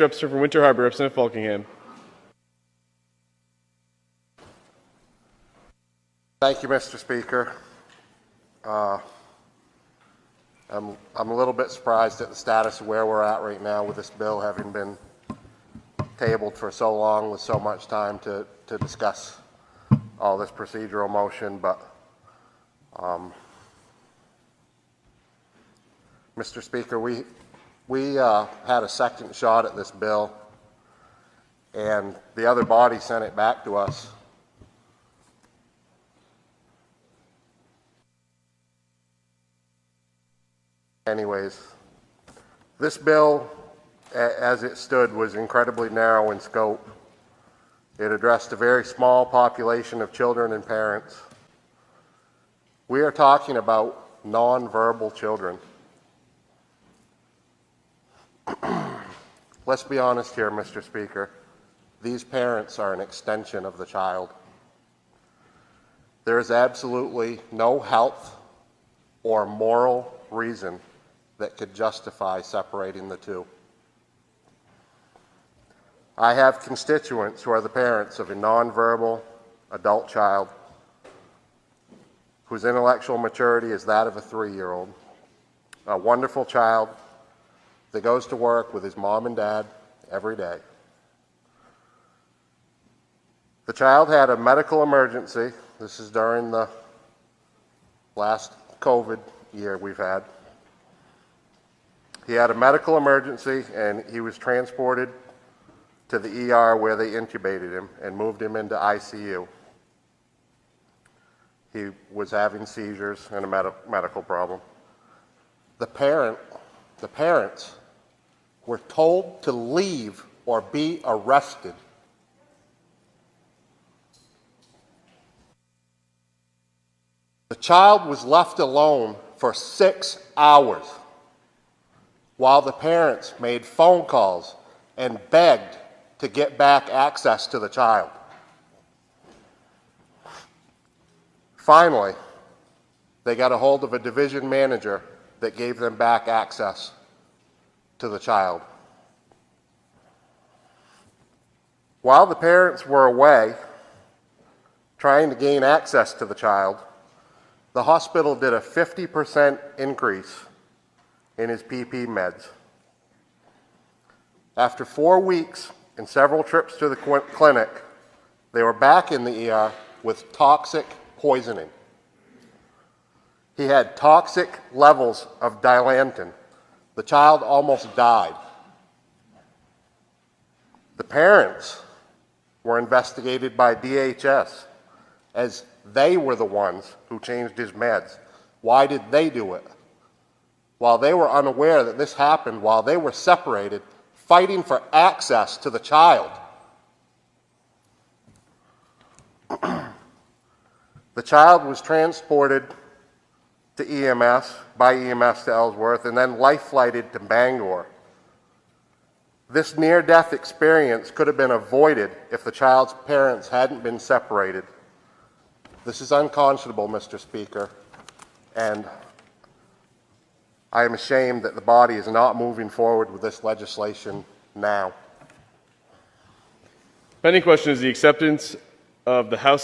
Representative from Winter Harbor, Representative Falkingham. Thank you, Mr. Speaker. I'm a little bit surprised at the status of where we're at right now with this bill having been tabled for so long with so much time to discuss all this procedural motion, but Mr. Speaker, we had a second shot at this bill, and the other body sent it back to us. Anyways, this bill, as it stood, was incredibly narrow in scope. It addressed a very small population of children and parents. We are talking about nonverbal children. Let's be honest here, Mr. Speaker. These parents are an extension of the child. There is absolutely no health or moral reason that could justify separating the two. I have constituents who are the parents of a nonverbal adult child whose intellectual maturity is that of a 3-year-old, a wonderful child that goes to work with his mom and dad every day. The child had a medical emergency. This is during the last COVID year we've had. He had a medical emergency and he was transported to the ER where they intubated him and moved him into ICU. He was having seizures and a medical problem. The parents were told to leave or be arrested. The child was left alone for 6 hours while the parents made phone calls and begged to get back access to the child. Finally, they got a hold of a division manager that gave them back access to the child. While the parents were away trying to gain access to the child, the hospital did a 50% increase in his PP meds. After 4 weeks and several trips to the clinic, they were back in the ER with toxic poisoning. He had toxic levels of dilantin. The child almost died. The parents were investigated by DHS as they were the ones who changed his meds. Why did they do it? While they were unaware that this happened, while they were separated, fighting for access to the child. The child was transported to EMS, by EMS to Ellsworth, and then life-flighted to Bangor. This near-death experience could have been avoided if the child's parents hadn't been separated. This is unconscionable, Mr. Speaker, and I am ashamed that the body is not moving forward with this legislation now. Pending question is the acceptance of the House